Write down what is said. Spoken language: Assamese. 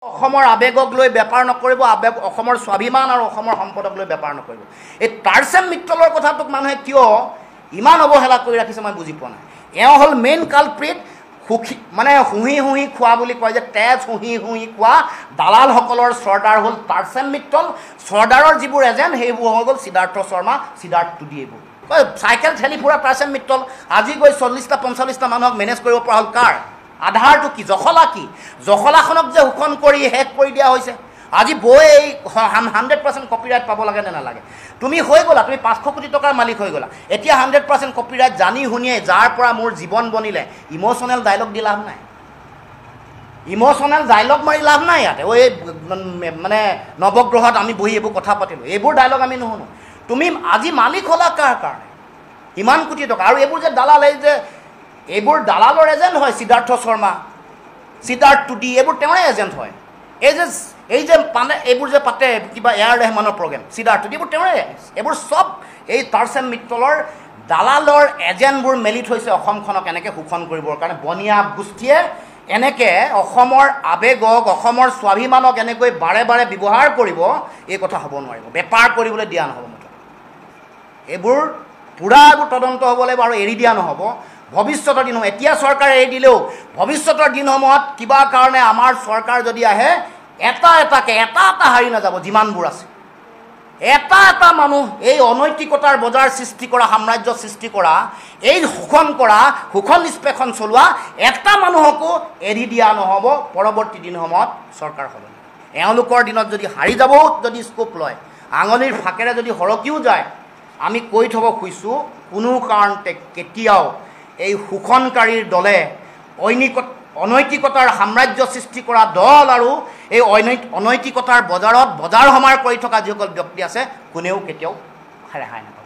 অসমৰ আবেগক লৈ বেপাৰ নকৰিব, অসমৰ স্বাভিমান আৰু অসমৰ সম্পদক লৈ বেপাৰ নকৰিব। এই টাৰ্চেম মিত্তলৰ কথাটোক মানুহে কিয় ইমান অৱহেলা কৰি ৰাখিছে মই বুজি পোৱা নাই। এওঁ হ'ল মেইন কালপ্ৰিট। মানে শুহি শুহি খোৱা বুলি কয় যে, তেজ শুহি শুহি খোৱা দালালসকলৰ চৰ্দাৰ হ'ল টাৰ্চেম মিত্তল। চৰ্দাৰৰ যিবোৰ এজেণ্ট সেইবোৰ হৈ গ'ল সিদ্ধাৰ্থ শৰ্মা, সিদ্ধাৰ্থ টুডি। এইবোৰ চাইকেল ঠেলি ফুৰা টাৰ্চেম মিত্তল আজি গৈ 40টা 45টা মানুহক মেনেজ কৰিব পৰা হ'ল। কাৰ আধাৰটো কি? জখলা কি? জখলাখনক যে শোষণ কৰি শেষ কৰি দিয়া হৈছে। আজি বৈ এই 100% কপিৰাইট পাব লাগে নে নালাগে? তুমি হৈ গ'লা, তুমি 500 কোটি টকাৰ মালিক হৈ গ'লা। এতিয়া 100% কপিৰাইট জানি শুনিয়ে যাৰ পৰা মোৰ জীৱন বনিলে, ইম'চনেল ডাইলগ দি লাভ নাই। ইম'চনেল ডাইলগ মাৰি লাভ নাই। ইয়াতে মানে নৱগ্ৰহত আমি বহি এইবোৰ কথা পাতিলোঁ, এইবোৰ ডাইলগ আমি নুশুনো। তুমি আজি মালিক হ'লা কাৰ কাৰণে? ইমান কোটি টকা। আৰু এইবোৰ যে দালাল, এইবোৰ দালালৰ এজেণ্ট হয়। সিদ্ধাৰ্থ শৰ্মা, সিদ্ধাৰ্থ টুডি, এইবোৰ তেওঁৰে এজেণ্ট হয়। এই যে এইবোৰ যে পাতে কিবা এয়াৰ ৰেহমানৰ প্ৰগ্ৰেম, সিদ্ধাৰ্থ টুডি, এইবোৰ তেওঁৰে। এইবোৰ চব এই টাৰ্চেম মিত্তলৰ দালালৰ এজেণ্টবোৰ মেলি থৈছে অসমখনক এনেকৈ শোষণ কৰিবৰ কাৰণে। বনিয়া গোষ্ঠীয়ে এনেকৈ অসমৰ আৱেগক, অসমৰ স্বাভিমানক এনেকৈ বাৰে বাৰে ব্যৱহাৰ কৰিব, এই কথা হ'ব নোৱাৰিব। বেপাৰ কৰিবলৈ দিয়া নহ'ব। মুঠতে এইবোৰ পূৰা এইবোৰ তদন্ত হ'ব লাগিব আৰু এৰি দিয়া নহ'ব। ভৱিষ্যতৰ দিনসমূহ, এতিয়া চৰকাৰে এৰি দিলেও ভৱিষ্যতৰ দিনসমূহত কিবা কাৰণে আমাৰ চৰকাৰ যদি আহে, এটা হাৰি নাযাব। যিমানবোৰ আছে এটা মানুহ এই অনৈতিকতাৰ বজাৰ সৃষ্টি কৰা, সাম্ৰাজ্য সৃষ্টি কৰা, এই শোষণ নিষ্পেষণ চলোৱা এটা মানুহকো এৰি দিয়া নহ'ব। পৰৱৰ্তী দিনসমূহত চৰকাৰ সলনি। এওঁলোকৰ দিনত যদি হাৰি যাবও যদি স্কোপ লয়, আঙুলিৰ ফাকেৰে যদি সৰকিও যায়, আমি কৈ থ'ব খুজিছোঁ, কোনো কাৰণতে কেতিয়াও এই শোষণকাৰীৰ দলে অনৈতিকতাৰ সাম্ৰাজ্য সৃষ্টি কৰা দল আৰু এই অনৈতিকতাৰ বজাৰ সমাৰ কৰি থকা যিসকল ব্যক্তি আছে, কোনেও কেতিয়াও ৰেহাই নাপাব।